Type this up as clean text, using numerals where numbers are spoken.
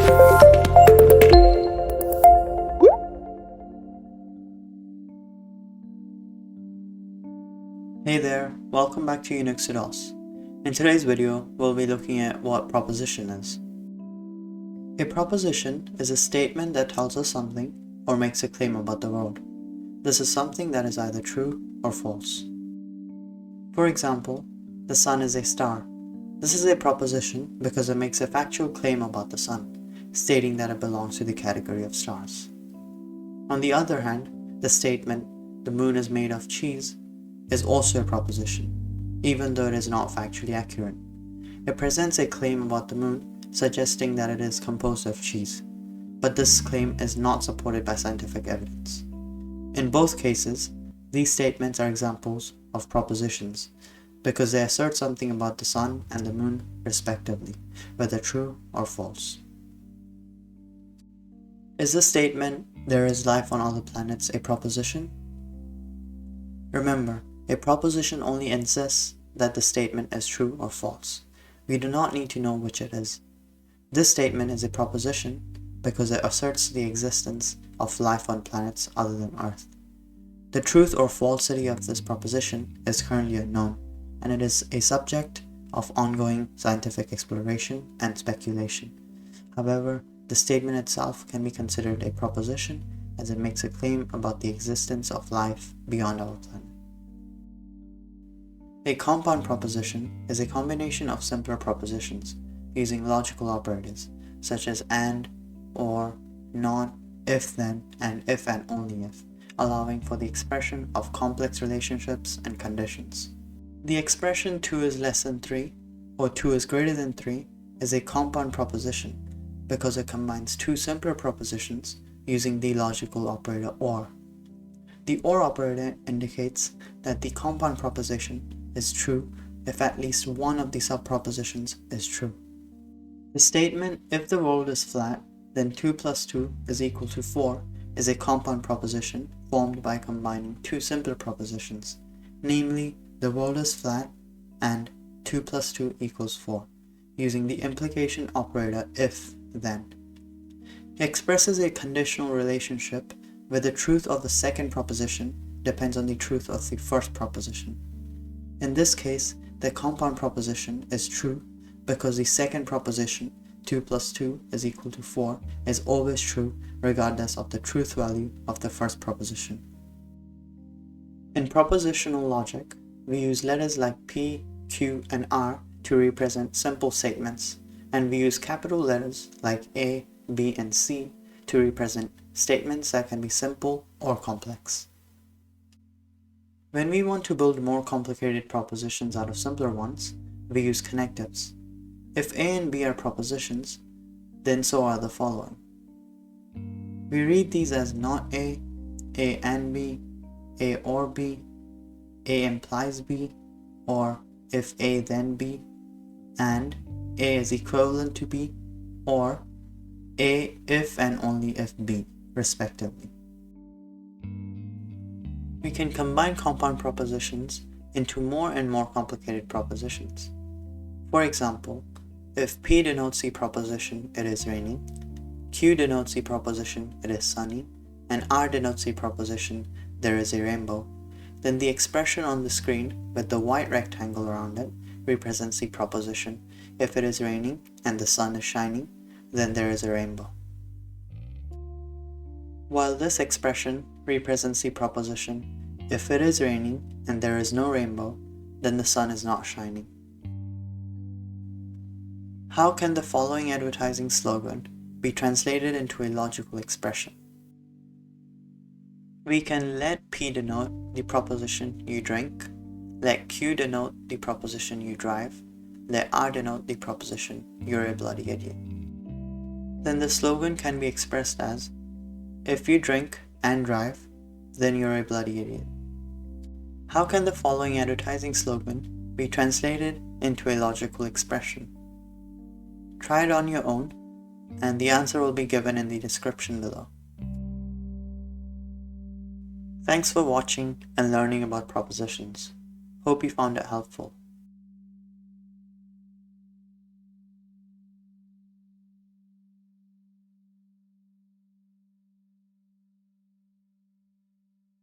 Hey there, welcome back to Unix to DOS. In today's video, we'll be looking at what proposition is. A proposition is a statement that tells us something or makes a claim about the world. This is something that is either true or false. For example, the sun is a star. This is a proposition because it makes a factual claim about the sun, stating that it belongs to the category of stars. On the other hand, the statement, the moon is made of cheese, is also a proposition, even though it is not factually accurate. It presents a claim about the moon, suggesting that it is composed of cheese, but this claim is not supported by scientific evidence. In both cases, these statements are examples of propositions, because they assert something about the sun and the moon respectively, whether true or false. Is the statement, "there is life on other planets," a proposition? Remember, a proposition only insists that the statement is true or false. We do not need to know which it is. This statement is a proposition because it asserts the existence of life on planets other than Earth. The truth or falsity of this proposition is currently unknown, and it is a subject of ongoing scientific exploration and speculation. However, the statement itself can be considered a proposition as it makes a claim about the existence of life beyond our planet. A compound proposition is a combination of simpler propositions using logical operators such as and, or, not, if then, and if and only if, allowing for the expression of complex relationships and conditions. The expression 2 is less than 3 or 2 is greater than 3 is a compound proposition because it combines two simpler propositions using the logical operator or. The or operator indicates that the compound proposition is true if at least one of the subpropositions is true. The statement, "if the world is flat, then 2 plus 2 is equal to 4 is a compound proposition formed by combining two simpler propositions, namely the world is flat and 2 plus 2 equals 4, using the implication operator if then. It expresses a conditional relationship where the truth of the second proposition depends on the truth of the first proposition. In this case, the compound proposition is true because the second proposition, 2 plus 2 is equal to 4, is always true regardless of the truth value of the first proposition. In propositional logic, we use letters like P, Q, and R to represent simple statements, and we use capital letters like A, B, and C to represent statements that can be simple or complex. When we want to build more complicated propositions out of simpler ones, we use connectives. If A and B are propositions, then so are the following. We read these as not A and B, A or B, A implies B, or if A then B, and A is equivalent to B, or A if and only if B, respectively. We can combine compound propositions into more and more complicated propositions. For example, if P denotes the proposition "it is raining", Q denotes the proposition "it is sunny", and R denotes the proposition "there is a rainbow", then the expression on the screen with the white rectangle around it represents the proposition "if it is raining and the sun is shining, then there is a rainbow". While this expression represents the proposition "if it is raining and there is no rainbow, then the sun is not shining". How can the following advertising slogan be translated into a logical expression? We can let P denote the proposition "you drink", let Q denote the proposition "you drive", let R denote the proposition "you're a bloody idiot". Then the slogan can be expressed as, "if you drink and drive, then you're a bloody idiot". How can the following advertising slogan be translated into a logical expression? Try it on your own, and the answer will be given in the description below. Thanks for watching and learning about propositions. Hope you found it helpful.